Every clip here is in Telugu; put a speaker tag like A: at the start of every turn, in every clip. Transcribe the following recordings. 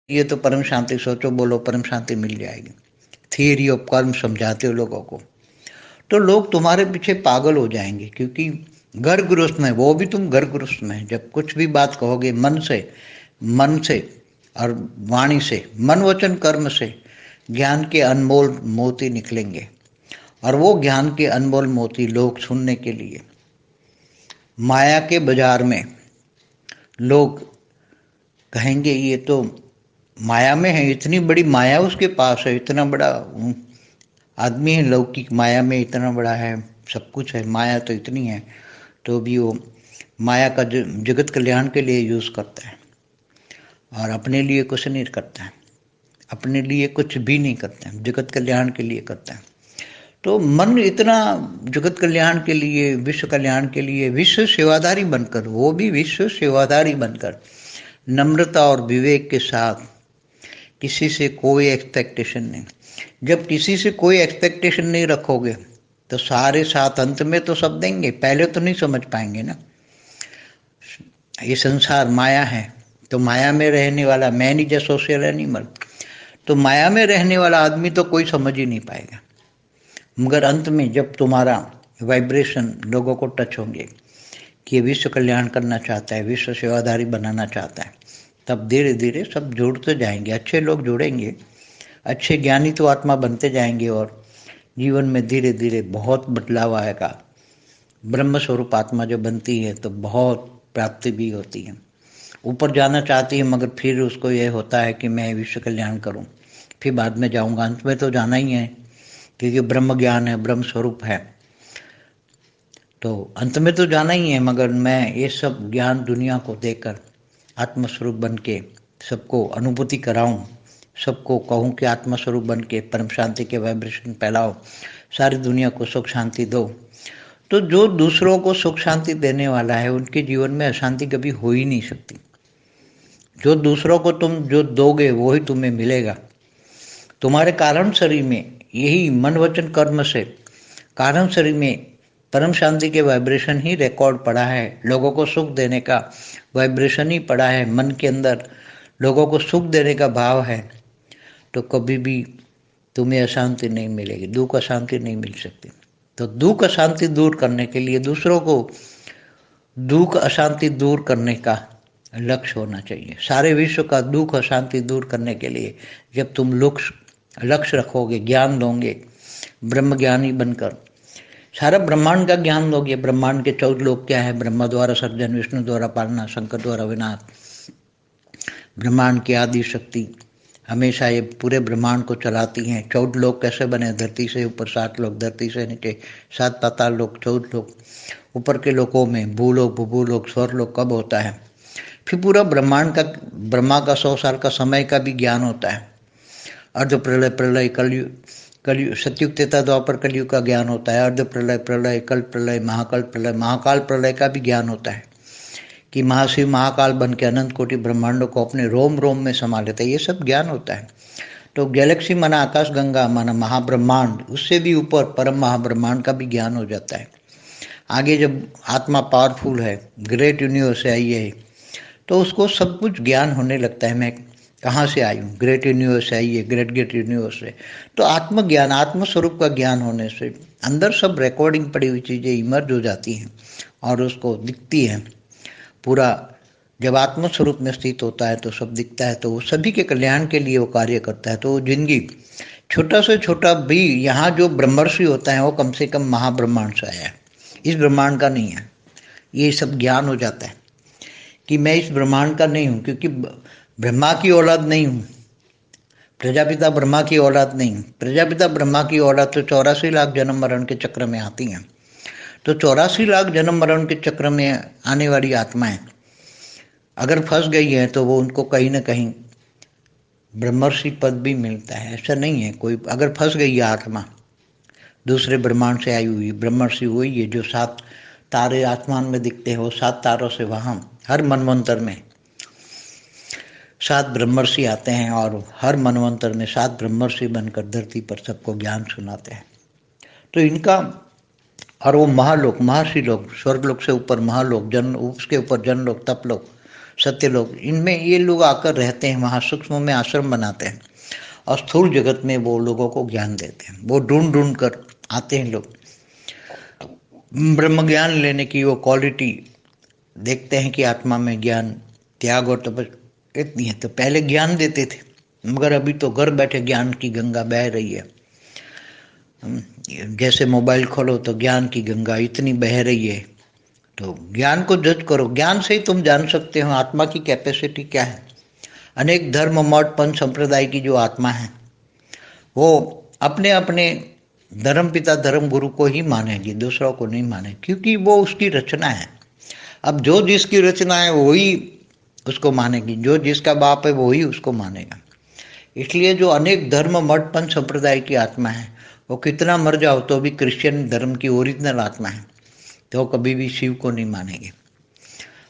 A: ये तो परम शांति सोचो, बोलो, परम शांति मिल जाएगी। थियरी ऑफ कर्म समझाते हो लोगों को, तो लोग तुम्हारे पीछे पागल हो जाएंगे, क्योंकि घर गृहस्थ में, वो भी तुम घर गृहस्थ में, जब कुछ भी बात कहोगे मन से और वाणी से, मन वचन कर्म से ज्ञान के अनमोल मोती निकलेंगे। और वो ज्ञान के अनमोल मोती लोग सुनने के लिए माया के बाजार में लोग कहेंगे ये तो माया में है, इतनी बड़ी माया उसके पास है, इतना बड़ा आदमी है, लौकिक माया में इतना बड़ा है, सब कुछ है, माया तो इतनी है, तो भी वो माया का जगत कल्याण के लिए यूज़ करता है और अपने लिए कुछ नहीं करता है, अपने लिए कुछ भी नहीं करता है, जगत कल्याण के लिए करता है। तो मन इतना जगत कल्याण के लिए, विश्व कल्याण के लिए विश्व सेवादारी बनकर, वो भी विश्व सेवादारी बनकर, नम्रता और विवेक के साथ, किसी से कोई एक्सपेक्टेशन नहीं। जब किसी से कोई एक्सपेक्टेशन नहीं रखोगे तो सारे साथ अंत में तो सब देंगे, पहले तो नहीं समझ पाएंगे ना। ये संसार माया है, तो माया में रहने वाला, man is a social animal, तो माया में रहने वाला आदमी तो कोई समझ ही नहीं पाएगा। मगर अंत में जब तुम्हारा वाइब्रेशन लोगों को टच होंगे कि ये विश्व कल्याण करना चाहता है, विश्व सेवादारी बनाना चाहता है, तब धीरे धीरे सब जुड़ते जाएंगे, अच्छे लोग जुड़ेंगे, अच्छे ज्ञानी तो आत्मा बनते जाएंगे और जीवन में धीरे धीरे बहुत बदलाव आएगा। ब्रह्म स्वरूप आत्मा जो बनती है तो बहुत प्राप्ति भी होती है, ऊपर जाना चाहती है, मगर फिर उसको यह होता है कि मैं विश्व कल्याण करूं, फिर बाद में जाऊंगा, अंत में तो जाना ही है, क्योंकि ब्रह्म ज्ञान है, ब्रह्म स्वरूप है, तो अंत में तो जाना ही है। मगर मैं ये सब ज्ञान दुनिया को देकर आत्मस्वरूप बन के सबको अनुभूति कराऊं, सबको कहूं कि आत्मस्वरूप बन के परम शांति के वाइब्रेशन फैलाओ, सारी दुनिया को सुख शांति दो। तो जो दूसरों को सुख शांति देने वाला है, उनके जीवन में अशांति कभी हो ही नहीं सकती। जो दूसरों को तुम जो दोगे वही तुम्हें मिलेगा। तुम्हारे कारण शरीर में यही मन वचन कर्म से कारण शरीर में परम शांति के वाइब्रेशन ही रिकॉर्ड पड़ा है, लोगों को सुख देने का वाइब्रेशन ही पड़ा है, मन के अंदर लोगों को सुख देने का भाव है, तो कभी भी तुम्हें अशांति नहीं मिलेगी, दुख अशांति नहीं मिल सकती। तो दुख अशांति दूर करने के लिए, दूसरों को दुख अशांति दूर करने का लक्ष्य होना चाहिए। सारे विश्व का दुख अशांति दूर करने के लिए जब तुम लक्ष्य रखोगे, ज्ञान दोगे, ब्रह्म ज्ञानी बनकर सारा ब्रह्मांड का ज्ञान दोगे। ब्रह्मांड के 14 लोक क्या है? ब्रह्मा द्वारा सर्जन, विष्णु द्वारा पालना, शंकर द्वारा विनाश। ब्रह्मांड की आदि शक्ति हमेशा ये पूरे ब्रह्मांड को चलाती हैं। 14 लोक कैसे बने? धरती से ऊपर 7 लोक, धरती से नीचे 7 पाताल लोक, 14 लोक। ऊपर के लोकों में भूलोक, भूभूलोक, स्वर्लोक कब होता है? फिर पूरा ब्रह्मांड का, ब्रह्मा का 100 साल का समय का भी ज्ञान होता है। अर्ध प्रलय, प्रलय, कलयुग, सतयुग, त्रेता, द्वापर, कलयुग का ज्ञान होता है। अर्ध प्रलय, प्रलय, कल्प प्रलय, महाकल्प प्रलय, महाकाल प्रलय का भी ज्ञान होता है कि महाशिव महाकाल बन के अनंत कोटि ब्रह्मांडों को अपने रोम रोम में समा लेता है। ये सब ज्ञान होता है। तो गैलेक्सी माना आकाश गंगा माना महाब्रह्मांड, उससे भी ऊपर परम महाब्रह्मांड का भी ज्ञान हो जाता है। आगे जब आत्मा पावरफुल है, ग्रेट यूनिवर्स है ये, तो उसको सब कुछ ज्ञान होने लगता है। मैं कहाँ से आई हूँ? ग्रेट यूनिवर्स है ये, ग्रेट यूनिवर्स है। तो आत्मज्ञान, आत्मस्वरूप का ज्ञान होने से अंदर सब रिकॉर्डिंग पड़ी हुई चीज़ें इमर्ज हो जाती हैं और उसको दिखती हैं पूरा। जब आत्मस्वरूप में स्थित होता है तो सब दिखता है, तो वो सभी के कल्याण के लिए वो कार्य करता है। तो जिंदगी छोटा से छोटा भी, यहाँ जो ब्रह्मर्षि होता है वो कम से कम महाब्रह्मांड से आया है, इस ब्रह्मांड का नहीं है। ये सब ज्ञान हो जाता है कि मैं इस ब्रह्मांड का नहीं हूँ, क्योंकि ब्रह्मा की औलाद नहीं हूँ, प्रजापिता ब्रह्मा की औलाद नहीं हूँ। प्रजापिता ब्रह्मा की औलाद तो 84 लाख जन्म मरण के चक्र में आती हैं। तो 84 लाख जन्म मरण के चक्र में आने वाली आत्माएं अगर फंस गई है तो वो उनको कहीं ना कहीं ब्रह्मर्षि पद भी मिलता है। ऐसा नहीं है कोई, अगर फंस गई है आत्मा दूसरे ब्रह्मांड से आई हुई, ब्रह्मर्षि हुई है, जो 7 तारे आसमान में दिखते हैं, वो 7 तारों से वहाँ हर मनवंतर में 7 ब्रह्मर्षि आते हैं और हर मनवंतर में 7 ब्रह्मर्षि बनकर धरती पर सबको ज्ञान सुनाते हैं। तो इनका, और वो महालोक, महर्षि लोग, स्वर्गलोक से ऊपर महालोक, जन, उसके ऊपर जनलोक, तपलोक, सत्यलोक, इनमें ये लोग आकर रहते हैं, वहाँ सूक्ष्म में आश्रम बनाते हैं और स्थूल जगत में वो लोगों को ज्ञान देते हैं। वो ढूंढ ढूंढ कर आते हैं लोग, ब्रह्म ज्ञान लेने की वो क्वालिटी देखते हैं कि आत्मा में ज्ञान, त्याग और तपस्या इतनी है। तो पहले ज्ञान देते थे, मगर अभी तो घर बैठे ज्ञान की गंगा बह रही है। जैसे मोबाइल खोलो तो ज्ञान की गंगा इतनी बह रही है। तो ज्ञान को जज करो, ज्ञान से ही तुम जान सकते हो आत्मा की कैपेसिटी क्या है। अनेक धर्म मठ पंथ संप्रदाय की जो आत्मा है वो अपने अपने धर्म पिता धर्म गुरु को ही मानेगी, दूसरों को नहीं माने, क्योंकि वो उसकी रचना है। अब जो जिसकी रचना है वही उसको मानेगी, जो जिसका बाप है वही उसको मानेगा। इसलिए जो अनेक धर्म मठ पंथ संप्रदाय की आत्मा है वो कितना मर जाओ तो भी क्रिश्चियन धर्म की ओरिजिनल आत्मा है, तो कभी भी शिव को नहीं मानेंगे।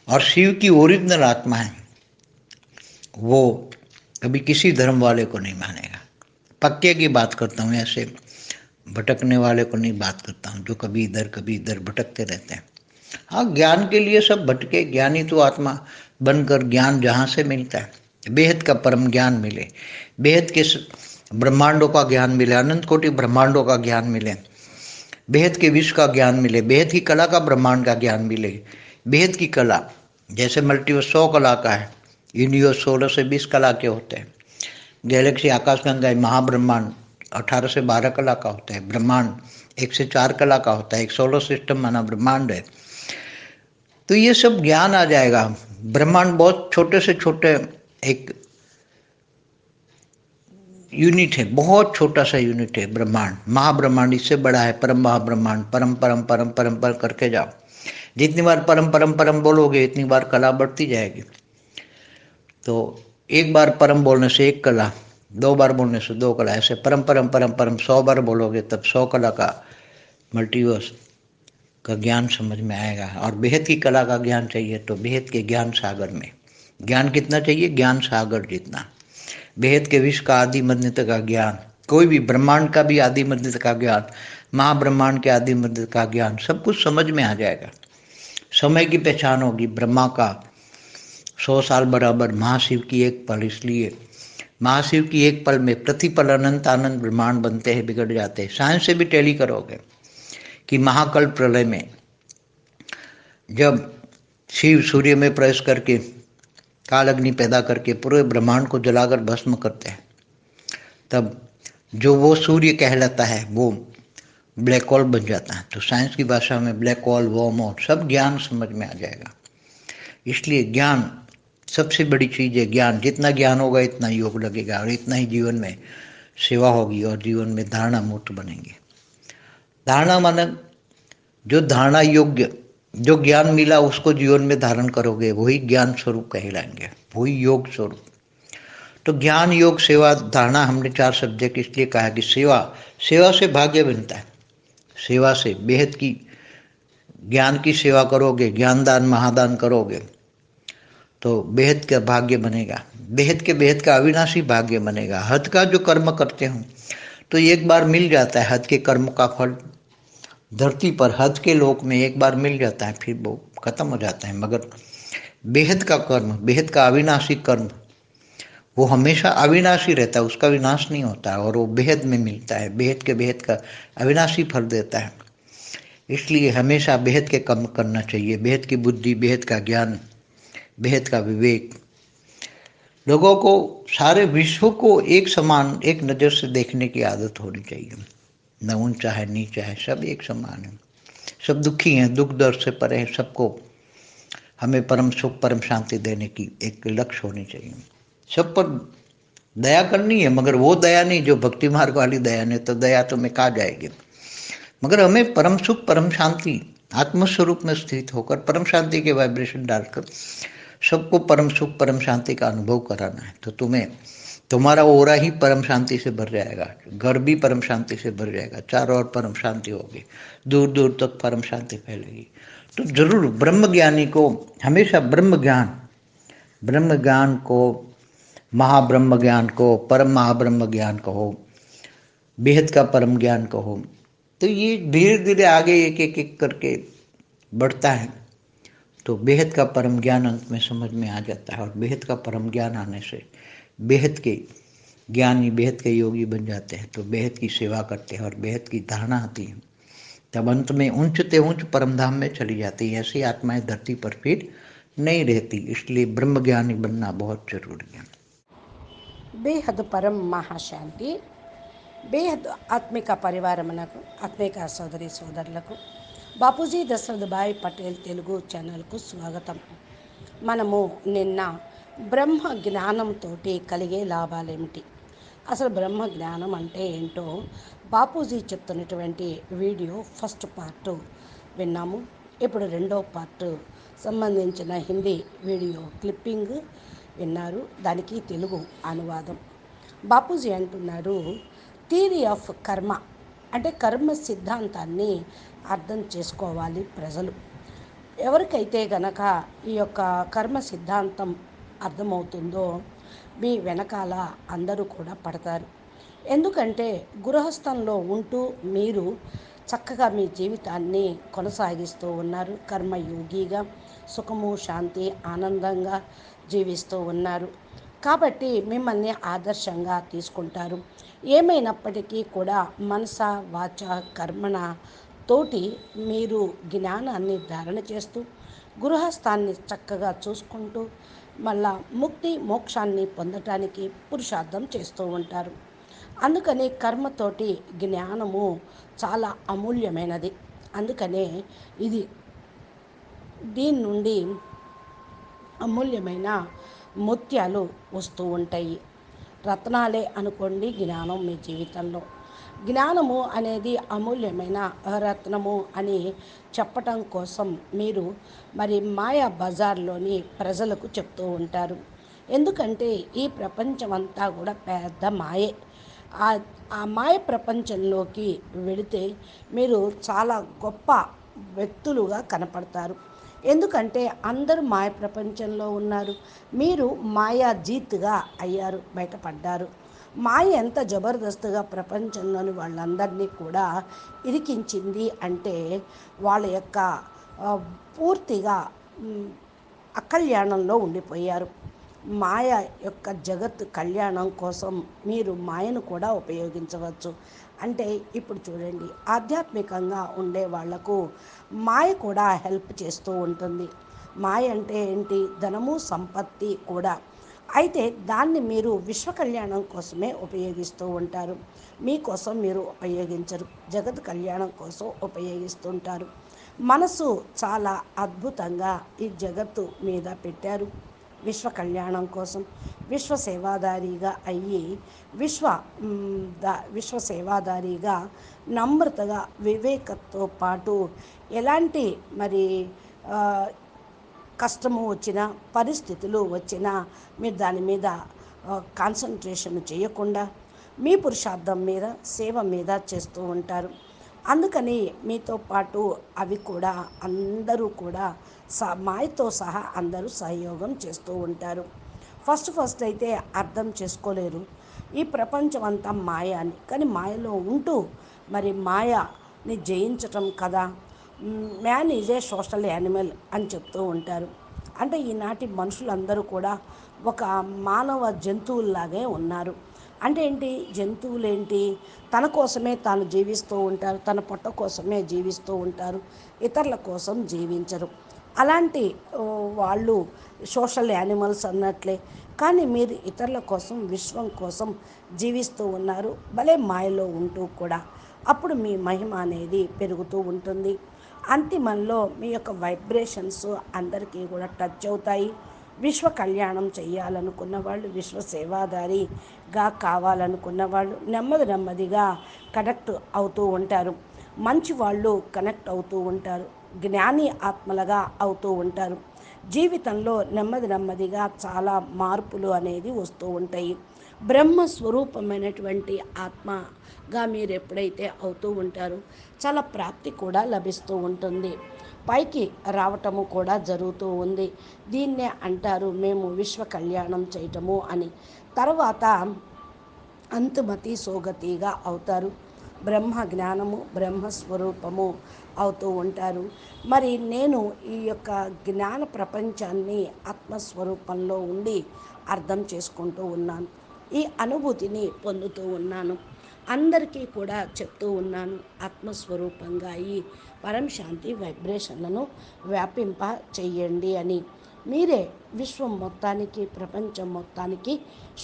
A: और शिव की ओरिजिनल आत्मा है वो कभी किसी धर्म वाले को नहीं मानेगा। पक्के की बात करता हूँ, ऐसे भटकने वाले को नहीं बात करता हूँ, जो कभी इधर भटकते रहते हैं। हाँ, ज्ञान के लिए सब भटके, ज्ञानी तो आत्मा बनकर ज्ञान जहाँ से मिलता है, बेहद का परम ज्ञान मिले, बेहद के ब्रह्मांडों का ज्ञान मिले, अनंत कोटि ब्रह्मांडों का ज्ञान मिले, बेहद के विश्व का ज्ञान मिले, बेहद की कला का ब्रह्मांड का ज्ञान मिले। बेहद की कला जैसे मल्टीवर्स 100 कला का है, यूनिवर्स 16 से 20 कला के होते हैं, गैलेक्सी आकाशगंगा महाब्रह्मांड 18 से 12 कला का होता है, ब्रह्मांड 1 से 4 कला का होता है, एक सोलर सिस्टम माना ब्रह्मांड है। तो ये सब ज्ञान आ जाएगा। ब्रह्मांड बहुत छोटे से छोटे एक यूनिट है, बहुत छोटा सा यूनिट है ब्रह्मांड। महाब्रह्मांड इससे बड़ा है, परम महाब्रह्मांड, परम परम परम परम पर करके जाओ। जितनी बार परम परम परम बोलोगे इतनी बार कला बढ़ती जाएगी। तो एक बार परम बोलने से एक कला, 2 बार बोलने से 2 कला, ऐसे परम परम परम परम 100 बार बोलोगे तब 100 कला का मल्टीवर्स का ज्ञान समझ में आएगा। और बेहद की कला का ज्ञान चाहिए तो बेहद के ज्ञान सागर में। ज्ञान कितना चाहिए? ज्ञान सागर जितना। बेहद के विश्व का आदि मध्य का ज्ञान, कोई भी ब्रह्मांड का भी आदि मध्य का ज्ञान, महाब्रह्मांड के आदि मध्य का ज्ञान, सब कुछ समझ में आ जाएगा। समय की पहचान होगी। ब्रह्मा का 100 साल बराबर महाशिव की एक पल, इसलिए महाशिव की एक पल में प्रतिपल अनंत आनंद ब्रह्मांड बनते हैं, बिगड़ जाते हैं। साइंस से भी टैली करोगे कि महाकल्प प्रलय में जब शिव सूर्य में प्रवेश करके काल अग्नि पैदा करके पूरे ब्रह्मांड को जलाकर भस्म करते हैं, तब जो वो सूर्य कहलाता है वो ब्लैक होल बन जाता है। तो साइंस की भाषा में ब्लैक होल, वर्म होल, सब ज्ञान समझ में आ जाएगा। इसलिए ज्ञान सबसे बड़ी चीज़ है। ज्ञान, जितना ज्ञान होगा इतना योग लगेगा और इतना ही जीवन में सेवा होगी और जीवन में धारणा मूर्त बनेंगे। धारणा माने जो धारणा योग्य, जो ज्ञान मिला उसको जीवन में धारण करोगे, वही ज्ञान स्वरूप कहलाएंगे, वही योग स्वरूप। तो ज्ञान, योग, सेवा, धारणा, हमने 4 सब्जेक्ट इसलिए कहा कि सेवा से भाग्य बनता है। सेवा से बेहद की ज्ञान की सेवा करोगे, ज्ञानदान महादान करोगे तो बेहद का भाग्य बनेगा, बेहद का अविनाशी भाग्य बनेगा। हद का जो कर्म करते हो तो एक बार मिल जाता है, हद के कर्म का फल धरती पर, हद के लोक में एक बार मिल जाता है, फिर वो खत्म हो जाता है। मगर बेहद का कर्म, बेहद का अविनाशी कर्म, वो हमेशा अविनाशी रहता है, उसका विनाश नहीं होता और वो बेहद में मिलता है, बेहद का अविनाशी फल देता है। इसलिए हमेशा बेहद के कर्म करना चाहिए, बेहद की बुद्धि, बेहद का ज्ञान, बेहद का विवेक। लोगों को, सारे विश्व को एक समान, एक नज़र से देखने की आदत होनी चाहिए। न ऊंचा है नीचा है, सब एक समान है, सब दुखी हैं, दुख दर्द से परे हैं। सबको हमें परम सुख, परम शांति देने की एक लक्ष्य होनी चाहिए। सब पर दया करनी है, मगर वो दया नहीं जो भक्ति मार्ग वाली दया, नहीं तो दया तो में कहा जाएगी। मगर हमें परम सुख, परम शांति, आत्मस्वरूप में स्थित होकर परम शांति के वाइब्रेशन डालकर सबको परम सुख, परम शांति का अनुभव कराना है। तो तुम्हारा ओरा ही परम शांति से भर जाएगा, घर भी परम शांति से भर जाएगा, चारों ओर परम शांति होगी, दूर दूर तक परम शांति फैलेगी। तो जरूर ब्रह्म ज्ञानी को हमेशा ब्रह्म ज्ञान को, महाब्रह्म ज्ञान को, परम महाब्रह्म ज्ञान कहो, बेहद का परम ज्ञान कहो, तो ये धीरे धीरे आगे एक एक करके बढ़ता है। तो बेहद का परम ज्ञान अंत में समझ में आ जाता है, और बेहद का परम ज्ञान आने से बेहद के ज्ञानी, बेहद के योगी बन जाते हैं, तो बेहद की सेवा करते हैं और बेहद की धारणा आती है। तब अंत में ऊंचते ऊंच परमधाम में चली जाती है। ऐसी आत्माएं धरती पर फिर नहीं रहती, इसलिए ब्रह्म ज्ञानी बनना बहुत जरूरी है।
B: బేహద్ పరం మహాశాంతి. బేహద్ ఆత్మిక పరివారమునకు, ఆత్మిక సోదరి సోదరులకు బాపూజీ దశరథ్ భాయ్ పటేల్ తెలుగు ఛానల్కు స్వాగతం. మనము నిన్న బ్రహ్మ జ్ఞానంతో కలిగే లాభాలేమిటి, అసలు బ్రహ్మ జ్ఞానం అంటే ఏంటో బాపూజీ చెప్తున్నటువంటి వీడియో ఫస్ట్ పార్ట్ విన్నాము. ఇప్పుడు రెండో పార్ట్ సంబంధించిన హిందీ వీడియో క్లిప్పింగ్ విన్నారు, దానికి తెలుగు అనువాదం. బాపూజీ అంటున్నారు, థియరీ ఆఫ్ కర్మ అంటే కర్మ సిద్ధాంతాన్ని అర్థం చేసుకోవాలి ప్రజలు. ఎవరికైతే గనక ఈ యొక్క కర్మ సిద్ధాంతం అర్థమవుతుందో మీ వెనకాల అందరూ కూడా పడతారు. ఎందుకంటే గృహస్థంలో ఉంటూ మీరు చక్కగా మీ జీవితాన్ని కొనసాగిస్తూ ఉన్నారు. కర్మయోగిగా సుఖము, శాంతి, ఆనందంగా జీవిస్తూ ఉన్నారు. కాబట్టి మిమ్మల్ని ఆదర్శంగా తీసుకుంటారు. ఏమైనప్పటికీ కూడా మనస, వాచ, కర్మణ తోటి మీరు జ్ఞానాన్ని ధారణ చేస్తూ గృహస్థాన్ని చక్కగా చూసుకుంటూ మళ్ళా ముక్తి మోక్షాన్ని పొందటానికి పురుషార్థం చేస్తూ ఉంటారు. అందుకని కర్మతోటి జ్ఞానము చాలా అమూల్యమైనది. అందుకనే ఇది దీని నుండి అమూల్యమైన ముత్యాలు వస్తూ ఉంటాయి. రత్నాలే అనుకోండి జ్ఞానం మీ జీవితంలో. జ్ఞానము అనేది అమూల్యమైన రత్నము అని చెప్పటం కోసం మీరు మరి మాయా బజార్లోని ప్రజలకు చెప్తూ ఉంటారు. ఎందుకంటే ఈ ప్రపంచం అంతా కూడా పెద్ద మాయే. ఆ మాయ ప్రపంచంలోకి వెళితే మీరు చాలా గొప్ప వ్యక్తులుగా కనపడతారు. ఎందుకంటే అందరూ మాయ ప్రపంచంలో ఉన్నారు, మీరు మాయాజీత్గా అయ్యారు, బయటపడ్డారు. మాయ ఎంత జబర్దస్తుగా ప్రపంచంలోని వాళ్ళందరినీ కూడా ఇరికించింది అంటే వాళ్ళ యొక్క పూర్తిగా అకల్యాణంలో ఉండిపోయారు. మాయ యొక్క జగత్ కళ్యాణం కోసం మీరు మాయను కూడా ఉపయోగించవచ్చు. అంటే ఇప్పుడు చూడండి, ఆధ్యాత్మికంగా ఉండే వాళ్లకు మాయ కూడా హెల్ప్ చేస్తూ ఉంటుంది. మాయ అంటే ఏంటి? ధనము, సంపత్తి కూడా. అయితే దాన్ని మీరు విశ్వ కళ్యాణం కోసమే ఉపయోగిస్తూ ఉంటారు. మీకోసం మీరు ఉపయోగించరు, జగత్ కళ్యాణం కోసం ఉపయోగిస్తుంటారు. మనసు చాలా అద్భుతంగా ఈ జగత్తు మీద పెట్టారు విశ్వ కళ్యాణం కోసం. విశ్వ సేవాదారిగా అయ్యి విశ్వ సేవాదారిగా నమ్రతగా వివేకంతో పాటు ఎలాంటి మరి కష్టము వచ్చినా, పరిస్థితులు వచ్చినా మీరు దాని మీద కాన్సన్ట్రేషన్ చేయకుండా మీ పురుషార్థం మీద, సేవ మీద చేస్తూ ఉంటారు. అందుకని మీతో పాటు అవి కూడా అందరూ కూడా మాయతో సహా అందరూ సహయోగం చేస్తూ ఉంటారు. ఫస్ట్ అయితే అర్థం చేసుకోలేరు ఈ ప్రపంచం అంతా మాయ అని. కానీ మాయలో ఉంటూ మరి మాయని జయించటం కదా. Man is a social animal అని చెప్తూ ఉంటారు. అంటే ఈనాటి మనుషులందరూ కూడా ఒక మానవ జంతువుల్లాగే ఉన్నారు. అంటే ఏంటి? జంతువులేంటి? తన కోసమే తాను జీవిస్తూ ఉంటారు, తన పొట్ట కోసమే జీవిస్తూ ఉంటారు, ఇతరుల కోసం జీవించరు. అలాంటి వాళ్ళు సోషల్ యానిమల్స్ అన్నట్లే. కానీ మీరు ఇతరుల కోసం, విశ్వం కోసం జీవిస్తూ ఉన్నారు, భలే మాయలో ఉంటూ కూడా. అప్పుడు మీ మహిమ అనేది పెరుగుతూ ఉంటుంది. అంతిమంలో మీ యొక్క వైబ్రేషన్స్ అందరికీ కూడా టచ్ అవుతాయి. విశ్వ కళ్యాణం చేయాలనుకున్న వాళ్ళు, విశ్వ సేవాదారిగా కావాలనుకున్న వాళ్ళు నెమ్మదిగా కనెక్ట్ అవుతూ ఉంటారు. మంచి వాళ్ళు కనెక్ట్ అవుతూ ఉంటారు, జ్ఞాని ఆత్మలుగా అవుతూ ఉంటారు. జీవితంలో నెమ్మదిగా చాలా మార్పులు అనేది వస్తూ ఉంటాయి. బ్రహ్మస్వరూపమైనటువంటి ఆత్మగా మీరు ఎప్పుడైతే అవుతూ ఉంటారో చాలా ప్రాప్తి కూడా లభిస్తూ ఉంటుంది. పైకి రావటము కూడా జరుగుతూ ఉంది. దీన్నే అంటారు మేము విశ్వ కళ్యాణం చేయటము అని. తర్వాత అంతుమతి సోగతిగా అవుతారు. బ్రహ్మ జ్ఞానము, బ్రహ్మస్వరూపము అవుతూ ఉంటారు. మరి నేను ఈ యొక్క జ్ఞాన ప్రపంచాన్ని ఆత్మస్వరూపంలో ఉండి అర్థం చేసుకుంటూ ఉన్నాను. ఈ అనుభూతిని పొందుతూ ఉన్నాను. అందరికీ కూడా చెప్తూ ఉన్నాను, ఆత్మస్వరూపంగా ఈ పరం శాంతి వైబ్రేషన్లను వ్యాపింప చెయ్యండి అని. మీరే విశ్వం మొత్తానికి, ప్రపంచం మొత్తానికి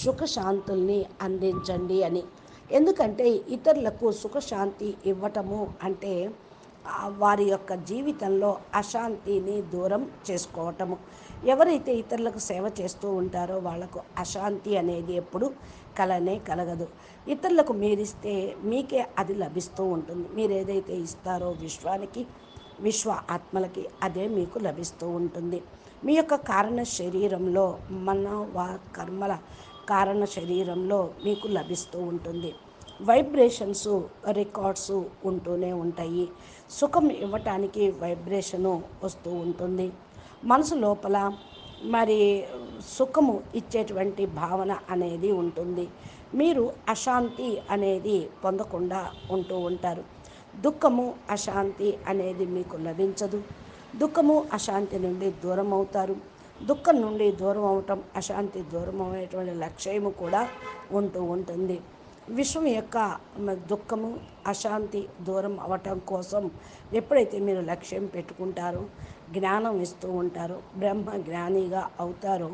B: సుఖశాంతుల్ని అందించండి అని. ఎందుకంటే ఇతరులకు సుఖశాంతి ఇవ్వటము అంటే వారి యొక్క జీవితంలో అశాంతిని దూరం చేసుకోవటము. ఎవరైతే ఇతరులకు సేవ చేస్తూ ఉంటారో వాళ్లకు అశాంతి అనేది ఎప్పుడు కలగదు. ఇతరులకు మీరిస్తే మీకే అది లభిస్తూ ఉంటుంది. మీరు ఏదైతే ఇస్తారో విశ్వానికి, విశ్వ ఆత్మలకి అదే మీకు లభిస్తూ ఉంటుంది. మీ యొక్క కారణ శరీరంలో కర్మల కారణ శరీరంలో మీకు లభిస్తూ ఉంటుంది. వైబ్రేషన్స్, రికార్డ్స్ ఉంటూనే ఉంటాయి. సుఖం ఇవ్వటానికి వైబ్రేషను వస్తూ ఉంటుంది. మనసు లోపల మరి సుఖము ఇచ్చేటువంటి భావన అనేది ఉంటుంది. మీరు అశాంతి అనేది పొందకుండా ఉంటూ ఉంటారు. దుఃఖము, అశాంతి అనేది మీకు లభించదు. దుఃఖము, అశాంతి నుండి దూరం అవుతారు. దుఃఖం నుండి దూరం అవటం, అశాంతి దూరం అయ్యేటువంటి లక్ష్యము కూడా ఉంటూ ఉంటుంది. విశ్వం యొక్క దుఃఖము, అశాంతి దూరం అవటం కోసం ఎప్పుడైతే మీరు లక్ష్యం పెట్టుకుంటారో, జ్ఞానం ఇస్తూ ఉంటారో, బ్రహ్మ జ్ఞానిగా అవుతారో,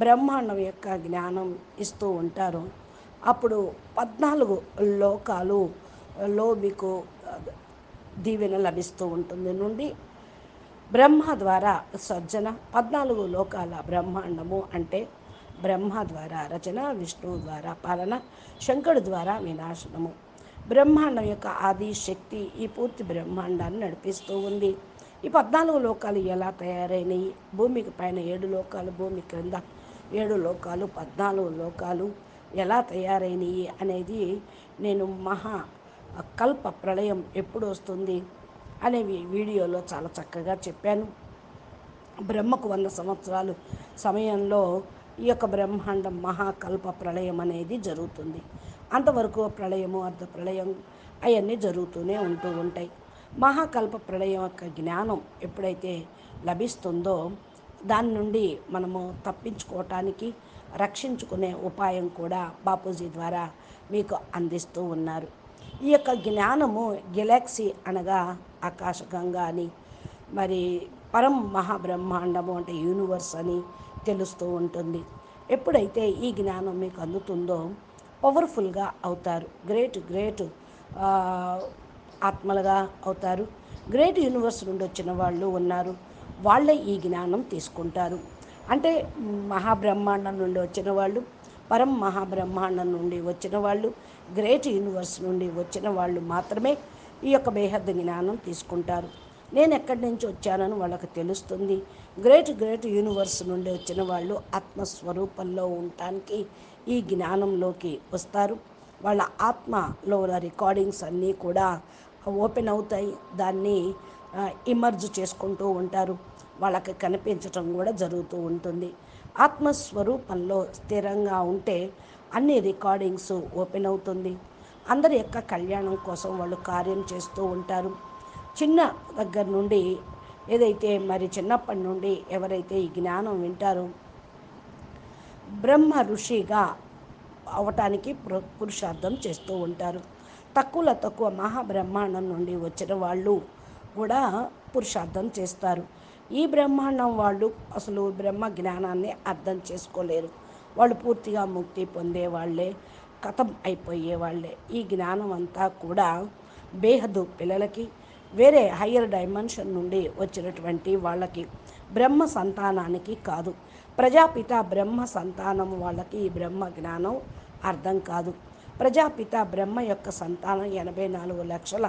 B: బ్రహ్మాండం యొక్క జ్ఞానం ఇస్తూ ఉంటారో, అప్పుడు 14 లోకాలులో మీకు దీవెన లభిస్తూ ఉంటుంది. నుండి బ్రహ్మ ద్వారా సర్జన, 14 లోకాల బ్రహ్మాండము అంటే బ్రహ్మ ద్వారా రచన, విష్ణువు ద్వారా పాలన, శంకరుడు ద్వారా వినాశనము. బ్రహ్మాండం యొక్క ఆది శక్తి ఈ పూర్తి బ్రహ్మాండాన్ని నడిపిస్తూ ఉంది. ఈ 14 లోకాలు ఎలా తయారైనవి? భూమికి పైన 7 లోకాలు, భూమి క్రింద 7 లోకాలు, 14 లోకాలు ఎలా తయారైనవి అనేది నేను కల్ప ప్రళయం ఎప్పుడు వస్తుంది అనేవి వీడియోలో చాలా చక్కగా చెప్పాను. బ్రహ్మకు 100 సంవత్సరాలు సమయంలో ఈ యొక్క బ్రహ్మాండం మహాకల్ప ప్రళయం అనేది జరుగుతుంది. అంతవరకు ప్రళయము, అర్ధ ప్రళయం అవన్నీ జరుగుతూనే ఉంటాయి. మహాకల్ప ప్రళయం యొక్క జ్ఞానం ఎప్పుడైతే లభిస్తుందో దాని నుండి మనము తప్పించుకోవటానికి, రక్షించుకునే ఉపాయం కూడా బాపూజీ ద్వారా మీకు అందిస్తూ ఉన్నారు. ఈ యొక్క జ్ఞానము గెలాక్సీ అనగా ఆకాశగంగా అని, మరి పరం మహాబ్రహ్మాండము అంటే యూనివర్స్ అని తెలుస్తూ ఉంటుంది. ఎప్పుడైతే ఈ జ్ఞానం మీకు అందుతుందో పవర్ఫుల్గా అవుతారు. గ్రేట్ ఆత్మలుగా అవుతారు. గ్రేట్ యూనివర్స్ నుండి వచ్చిన వాళ్ళు ఉన్నారు. వాళ్ళే ఈ జ్ఞానం తీసుకుంటారు. అంటే మహాబ్రహ్మాండం నుండి వచ్చిన వాళ్ళు, పరం మహాబ్రహ్మాండం నుండి వచ్చిన వాళ్ళు, గ్రేట్ యూనివర్స్ నుండి వచ్చిన వాళ్ళు మాత్రమే ఈ యొక్క బేహద్ జ్ఞానం తీసుకుంటారు. నేను ఎక్కడి నుంచి వచ్చానని వాళ్ళకి తెలుస్తుంది. గ్రేట్ యూనివర్స్ నుండి వచ్చిన వాళ్ళు ఆత్మస్వరూపంలో ఉండటానికి ఈ జ్ఞానంలోకి వస్తారు. వాళ్ళ ఆత్మలో ఉన్న రికార్డింగ్స్ అన్నీ కూడా ఓపెన్ అవుతాయి. దాన్ని ఇమర్జ్ చేసుకుంటూ ఉంటారు. వాళ్ళకి కనిపించటం కూడా జరుగుతూ ఉంటుంది. ఆత్మస్వరూపంలో స్థిరంగా ఉంటే అన్ని రికార్డింగ్స్ ఓపెన్ అవుతుంది. అందరి యొక్క కళ్యాణం కోసం వాళ్ళు కార్యం చేస్తూ ఉంటారు. చిన్న దగ్గర నుండి ఏదైతే మరి చిన్నప్పటి నుండి ఎవరైతే ఈ జ్ఞానం వింటారో బ్రహ్మ ఋషిగా అవటానికి పురుషార్థం చేస్తూ ఉంటారు. తక్కువ మహాబ్రహ్మాండం నుండి వచ్చిన వాళ్ళు కూడా పురుషార్థం చేస్తారు. ఈ బ్రహ్మాండం వాళ్ళు అసలు బ్రహ్మ జ్ఞానాన్ని అర్థం చేసుకోలేరు. వాళ్ళు పూర్తిగా ముక్తి పొందే వాళ్ళే, ఖతం అయిపోయే వాళ్ళే. ఈ జ్ఞానం అంతా కూడా బేహద్దు పిల్లలకి, వేరే హయ్యర్ డైమెన్షన్ నుండి వచ్చినటువంటి వాళ్ళకి, బ్రహ్మ సంతానానికి కాదు. ప్రజాపిత బ్రహ్మ సంతానం వాళ్ళకి ఈ బ్రహ్మ జ్ఞానం అర్థం కాదు. ప్రజాపిత బ్రహ్మ యొక్క సంతానం 84 లక్షల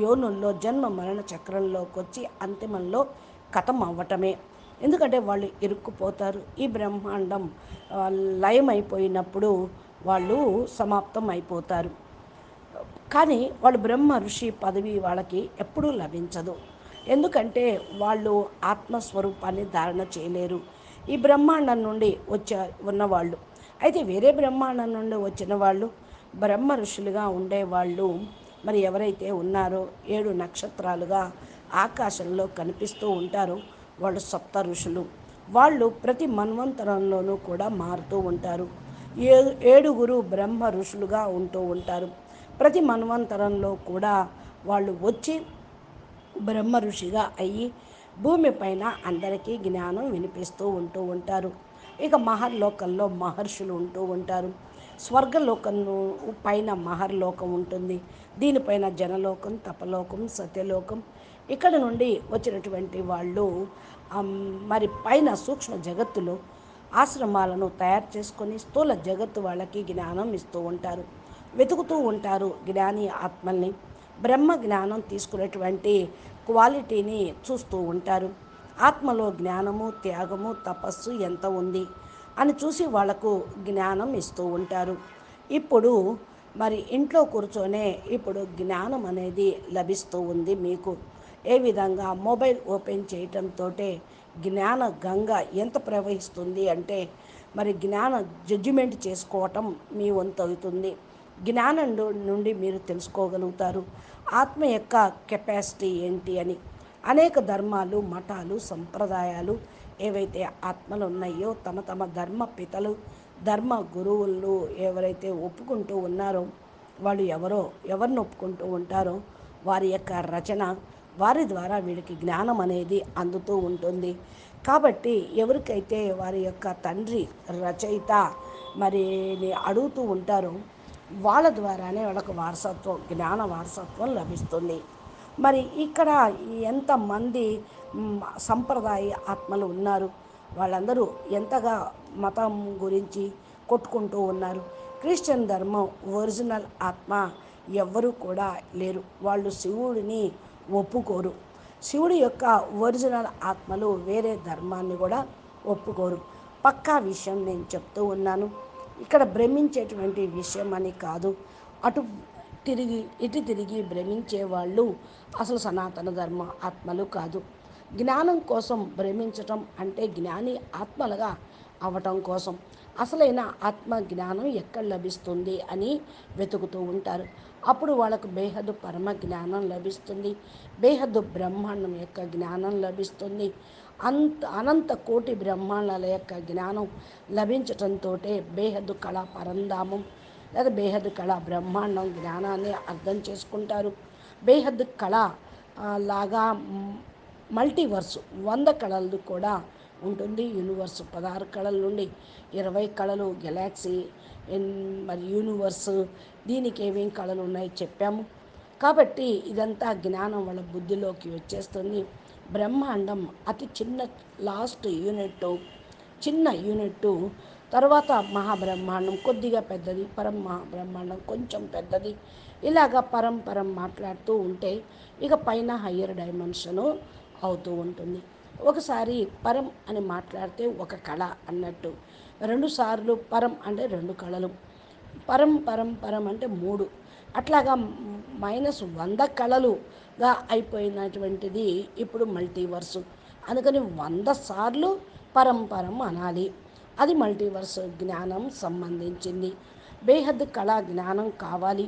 B: యోనుల్లో జన్మ మరణ చక్రంలోకి వచ్చి అంతిమంలో ఖతం అవ్వటమే. ఎందుకంటే వాళ్ళు ఇరుక్కుపోతారు. ఈ బ్రహ్మాండం లయమైపోయినప్పుడు వాళ్ళు సమాప్తం అయిపోతారు. కానీ వాళ్ళు బ్రహ్మ ఋషి పదవి వాళ్ళకి ఎప్పుడూ లభించదు. ఎందుకంటే వాళ్ళు ఆత్మస్వరూపాన్ని ధారణ చేయలేరు. ఈ బ్రహ్మాండం నుండి ఉన్నవాళ్ళు అయితే వేరే బ్రహ్మాండం నుండి వచ్చిన వాళ్ళు బ్రహ్మ ఋషులుగా ఉండేవాళ్ళు మరి ఎవరైతే ఉన్నారో 7 నక్షత్రాలుగా ఆకాశంలో కనిపిస్తూ ఉంటారో వాళ్ళు సప్త ఋషులు. వాళ్ళు ప్రతి మన్వంతరంలోనూ కూడా మారుతూ ఉంటారు. 7 బ్రహ్మ ఋషులుగా ఉంటూ ఉంటారు. ప్రతి మన్వంతరంలో కూడా వాళ్ళు వచ్చి బ్రహ్మ ఋషిగా అయ్యి భూమిపైన అందరికీ జ్ఞానం వినిపిస్తూ ఉంటూ ఉంటారు. ఇక మహర్లోకంలో మహర్షులు ఉంటూ ఉంటారు. స్వర్గలోకం పైన మహర్లోకం ఉంటుంది. దీనిపైన జనలోకం, తపలోకం, సత్యలోకం. ఇక్కడ నుండి వచ్చినటువంటి వాళ్ళు మరి పైన సూక్ష్మ జగత్తులో ఆశ్రమాలను తయారు చేసుకొని స్థూల జగత్తు వాళ్ళకి జ్ఞానం ఇస్తూ ఉంటారు. వెతుకుతూ ఉంటారు జ్ఞాని ఆత్మల్ని. బ్రహ్మ జ్ఞానం తీసుకునేటువంటి క్వాలిటీని చూస్తూ ఉంటారు. ఆత్మలో జ్ఞానము, త్యాగము, తపస్సు ఎంత ఉంది అని చూసి వాళ్లకు జ్ఞానం ఇస్తూ ఉంటారు. ఇప్పుడు మరి ఇంట్లో కూర్చొనే ఇప్పుడు జ్ఞానం అనేది లభిస్తూ ఉంది మీకు. ఏ విధంగా మొబైల్ ఓపెన్ చేయటంతో జ్ఞాన గంగ ఎంత ప్రవహిస్తుంది అంటే మరి జ్ఞాన జడ్జిమెంట్ చేసుకోవటం మీ వంతు అవుతుంది. జ్ఞానం నుండి మీరు తెలుసుకోగలుగుతారు ఆత్మ యొక్క కెపాసిటీ ఏంటి అని. అనేక ధర్మాలు, మఠాలు, సంప్రదాయాలు ఏవైతే ఆత్మలు ఉన్నాయో తమ తమ ధర్మ పితలు, ధర్మ గురువులు ఎవరైతే ఒప్పుకుంటూ ఉన్నారో వాళ్ళు ఎవరిని ఒప్పుకుంటూ ఉంటారో వారి యొక్క రచన, వారి ద్వారా వీడికి జ్ఞానం అనేది అందుతూ ఉంటుంది. కాబట్టి ఎవరికైతే వారి యొక్క తండ్రి రచయిత మరి అడుగుతూ ఉంటారో వాళ్ళ ద్వారానే వాళ్ళకు వారసత్వం, జ్ఞాన వారసత్వం లభిస్తుంది. మరి ఇక్కడ ఎంతమంది సంప్రదాయ ఆత్మలు ఉన్నారు, వాళ్ళందరూ ఎంతగా మతం గురించి కొట్టుకుంటూ ఉన్నారు. క్రిస్టియన్ ధర్మం ఒరిజినల్ ఆత్మ ఎవ్వరూ కూడా లేరు. వాళ్ళు శివుడిని ఒప్పుకోరు. శివుడి యొక్క ఒరిజినల్ ఆత్మలు వేరే ధర్మాన్ని కూడా ఒప్పుకోరు. పక్కా విషయం నేను చెప్తూ ఉన్నాను. ఇక్కడ భ్రమించేటువంటి విషయం అని కాదు. అటు ఇటు తిరిగి భ్రమించే వాళ్ళు అసలు సనాతన ధర్మ ఆత్మలు కాదు. జ్ఞానం కోసం భ్రమించటం అంటే జ్ఞాని ఆత్మలుగా అవటం కోసం. అసలైన ఆత్మ జ్ఞానం ఎక్కడ లభిస్తుంది అని వెతుకుతూ ఉంటారు. అప్పుడు వాళ్ళకు బేహద్దు పరమ జ్ఞానం లభిస్తుంది. బేహద్దు బ్రహ్మాండం యొక్క జ్ఞానం లభిస్తుంది. అనంత కోటి బ్రహ్మాండాల యొక్క జ్ఞానం లభించటంతో బేహద్దు కళా పరంధామం లేదా బేహద్దు కళ బ్రహ్మాండం జ్ఞానాన్ని అర్థం చేసుకుంటారు. బేహద్దు కళ లాగా మల్టీవర్స్ 100 కళలు కూడా ఉంటుంది. యూనివర్స్ 16 కళల నుండి 20 కళలు, గెలాక్సీ మరి యూనివర్స్, దీనికి ఏమేమి కళలు ఉన్నాయి చెప్పాము. కాబట్టి ఇదంతా జ్ఞానం వాళ్ళ బుద్ధిలోకి వచ్చేస్తుంది. బ్రహ్మాండం అతి చిన్న లాస్ట్ చిన్న యూనిట్, తర్వాత మహాబ్రహ్మాండం కొద్దిగా పెద్దది, మహాబ్రహ్మాండం కొంచెం పెద్దది. ఇలాగా పరం మాట్లాడుతూ ఉంటే ఇక పైన హయ్యర్ డైమెన్షను అవుతూ ఉంటుంది. ఒకసారి పరం అని మాట్లాడితే ఒక కళ అన్నట్టు, 2 సార్లు పరం అంటే 2 కళలు, పరం అంటే 3. అట్లాగా -100 కళలుగా అయిపోయినటువంటిది ఇప్పుడు మల్టీవర్సు. అందుకని 100 సార్లు పరం అనాలి. అది మల్టీవర్స్ జ్ఞానం సంబంధించింది. బేహద్దు కళా జ్ఞానం కావాలి.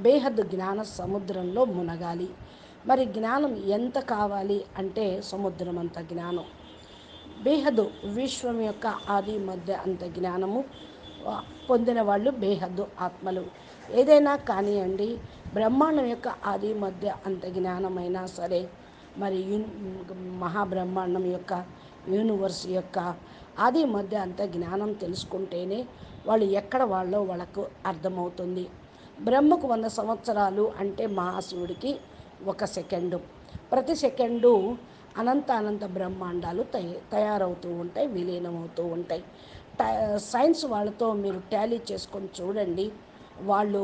B: బేహద్దు జ్ఞాన సముద్రంలో మునగాలి. మరి జ్ఞానం ఎంత కావాలి అంటే సముద్రం అంత జ్ఞానం. బేహద్దు విశ్వం యొక్క ఆది మధ్య అంత జ్ఞానము పొందిన వాళ్ళు బేహద్దు ఆత్మలు. ఏదైనా కానివ్వండి, బ్రహ్మాండం యొక్క ఆది మధ్య అంత జ్ఞానమైనా సరే, మరి మహాబ్రహ్మాండం యొక్క యూనివర్స్ యొక్క ఆది మధ్య అంత జ్ఞానం తెలుసుకుంటేనే వాళ్ళు ఎక్కడ వాళ్ళో వాళ్ళకు అర్థమవుతుంది. బ్రహ్మకు 100 సంవత్సరాలు అంటే మహాశివుడికి 1 సెకండు. ప్రతి సెకండు అనంత బ్రహ్మాండాలు తయారవుతూ ఉంటాయి, విలీనమవుతూ ఉంటాయి. సైన్స్ వాళ్ళతో మీరు టాలీ చేసుకొని చూడండి. వాళ్ళు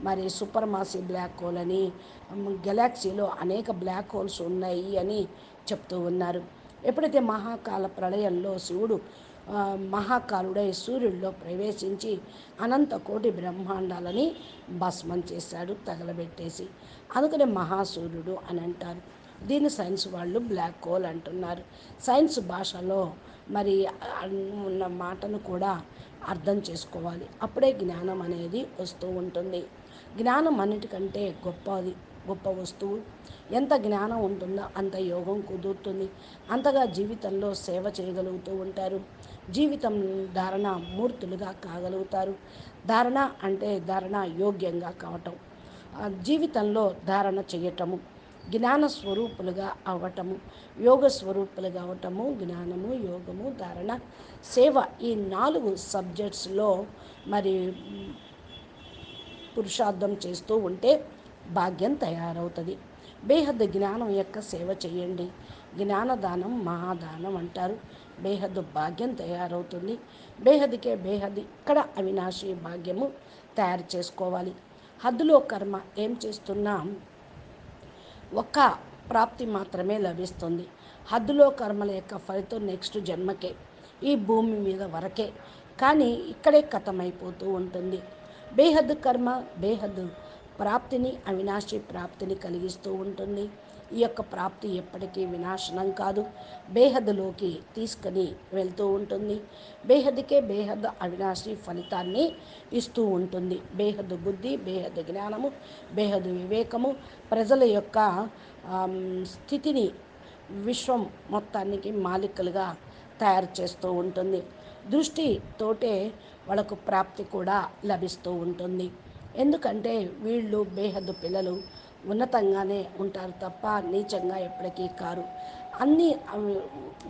B: మరి సూపర్ మాసివ్ బ్లాక్ హోల్ అని, గెలాక్సీలో అనేక బ్లాక్ హోల్స్ ఉన్నాయి అని చెప్తూ ఉన్నారు. ఎప్పుడైతే మహాకాల ప్రళయంలో శివుడు మహాకాలుడై సూర్యుడిలో ప్రవేశించి అనంత కోటి బ్రహ్మాండాలని భస్మం చేశాడు తగలబెట్టేసి. అందుకనే మహాసూర్యుడు అని అంటారు. దీన్ని సైన్స్ వాళ్ళు బ్లాక్ హోల్ అంటున్నారు. సైన్స్ భాషలో మరి ఉన్న మాటను కూడా అర్థం చేసుకోవాలి. అప్పుడే జ్ఞానం అనేది వస్తూ ఉంటుంది. జ్ఞానం అన్నిటికంటే గొప్ప వస్తువు. ఎంత జ్ఞానం ఉంటుందో అంత యోగం కుదురుతుంది. అంతగా జీవితంలో సేవ చేయగలుగుతూ ఉంటారు. జీవితం ధారణ మూర్తులుగా కాగలుగుతారు. ధారణ అంటే ధారణ యోగ్యంగా కావటం, జీవితంలో ధారణ చేయటము, జ్ఞాన స్వరూపులుగా అవ్వటము, యోగ స్వరూపులుగా అవ్వటము, జ్ఞానము, యోగము, ధారణ, సేవ, ఈ 4 సబ్జెక్ట్స్లో మరి పురుషార్థం చేస్తూ ఉంటే భాగ్యం తయారవుతుంది. బేహద్దు జ్ఞానం యొక్క సేవ చేయండి. జ్ఞానదానం మహాదానం అంటారు. బేహద్దు భాగ్యం తయారవుతుంది. బేహద్దుకే బేహద్దు ఇక్కడ అవినాశి భాగ్యము తయారు చేసుకోవాలి. హద్దులో కర్మ ఏం చేస్తున్నా ఒక్క ప్రాప్తి మాత్రమే లభిస్తుంది. హద్దులో కర్మల యొక్క ఫలితం నెక్స్ట్ జన్మకే, ఈ భూమి మీద వరకే, కానీ ఇక్కడే కథమైపోతూ ఉంటుంది. బేహద్దు కర్మ బేహద్దు ప్రాప్తిని, అవినాశి ప్రాప్తిని కలిగిస్తూ ఉంటుంది. ఈ యొక్క ప్రాప్తి ఎప్పటికీ వినాశనం కాదు, బేహద్దులోకి తీసుకొని వెళ్తూ ఉంటుంది. బేహద్దుకే బేహద్దు అవినాశి ఫలితాన్ని ఇస్తూ ఉంటుంది. బేహద్దు బుద్ధి, బేహద్దు జ్ఞానము, బేహద్దు వివేకము ప్రజల యొక్క స్థితిని విశ్వం మొత్తానికి మాలికలుగా తయారు చేస్తూ ఉంటుంది. దృష్టితోటే వాళ్ళకు ప్రాప్తి కూడా లభిస్తూ ఉంటుంది. ఎందుకంటే వీళ్ళు బేహద్దు పిల్లలు ఉన్నతంగానే ఉంటారు తప్ప నీచంగా ఎప్పటికీ కారు. అన్నీ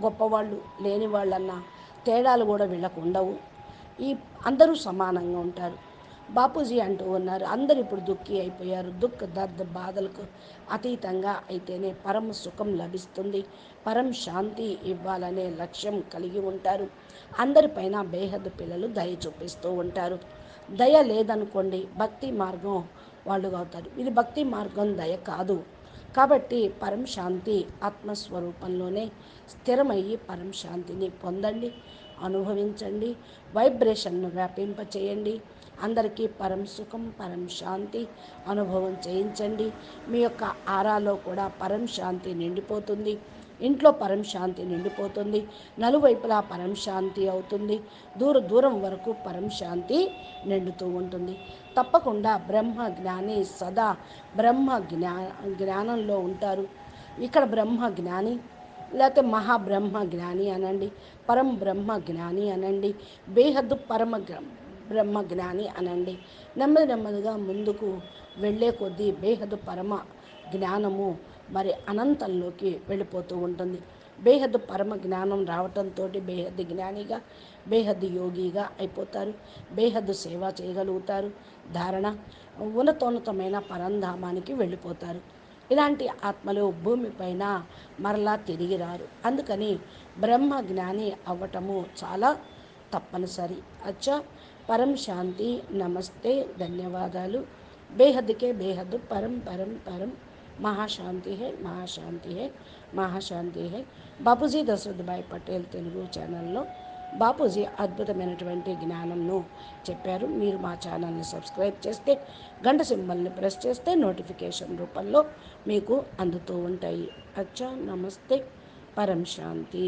B: గొప్పవాళ్ళు లేని వాళ్ళన్న తేడాలు కూడా వీళ్ళకు ఉండవు. ఈ అందరూ సమానంగా ఉంటారు. బాపూజీ అంటూ ఉన్నారు, అందరు ఇప్పుడు దుఃఖి అయిపోయారు. దుఃఖ దర్ద్ బాధలకు అతీతంగా అయితేనే పరమ సుఖం లభిస్తుంది. పరం శాంతి ఇవ్వాలనే లక్ష్యం కలిగి ఉంటారు. అందరిపైన బేహద్దు పిల్లలు దయ చూపిస్తూ ఉంటారు. దయ లేదనుకోండి భక్తి మార్గం వాళ్ళు అవుతారు. ఇది భక్తి మార్గం, దయ కాదు. కాబట్టి పరం శాంతి ఆత్మస్వరూపంలోనే స్థిరమయ్యి పరం శాంతిని పొందండి, అనుభవించండి. వైబ్రేషన్ను వ్యాపింపచేయండి. అందరికీ పరం సుఖం, పరం శాంతి అనుభవం చేయించండి. మీ యొక్క ఆరాలో కూడా పరం శాంతి నిండిపోతుంది. ఇంట్లో పరం శాంతి నిండిపోతుంది. నలువైపులా పరం శాంతి అవుతుంది. దూరం వరకు పరం శాంతి నిండుతూ ఉంటుంది. తప్పకుండా బ్రహ్మ జ్ఞాని సదా జ్ఞానంలో ఉంటారు. ఇక్కడ బ్రహ్మ జ్ఞాని, లేకపోతే మహాబ్రహ్మ జ్ఞాని అనండి, పరం బ్రహ్మ జ్ఞాని అనండి, బేహద్దు బ్రహ్మ జ్ఞాని అనండి. నెమ్మదిగా ముందుకు వెళ్ళే కొద్దీ బేహద్దు పరమ జ్ఞానము మరి అనంతంలోకి వెళ్ళిపోతూ ఉంటుంది. బేహద్దు పరమ జ్ఞానం రావటంతో బేహద్దు జ్ఞానిగా, బేహద్దు యోగిగా అయిపోతారు. బేహద్దు సేవ చేయగలుగుతారు. ధారణ ఉన్నతోన్నతమైన పరంధామానికి వెళ్ళిపోతారు. ఇలాంటి ఆత్మలు భూమిపైన మరలా తిరిగి రారు. అందుకని బ్రహ్మ జ్ఞాని అవ్వటము చాలా తప్పనిసరి. అచ్చా, పరం శాంతి. నమస్తే, ధన్యవాదాలు. బేహద్దుకే బేహద్దు పరం పరం పరం మహాశాంతి హై, మహాశాంతి హై, మహాశాంతి హై. బాపూజీ దశరథ్ భాయ్ పటేల్ తెలుగు ఛానల్లో బాపూజీ అద్భుతమైనటువంటి జ్ఞానంను చెప్పారు. మీరు మా ఛానల్ని సబ్స్క్రైబ్ చేస్తే, గంట సింబల్ని ప్రెస్ చేస్తే నోటిఫికేషన్ రూపంలో మీకు అందుతూ ఉంటాయి. అచ్చా, నమస్తే, పరం శాంతి.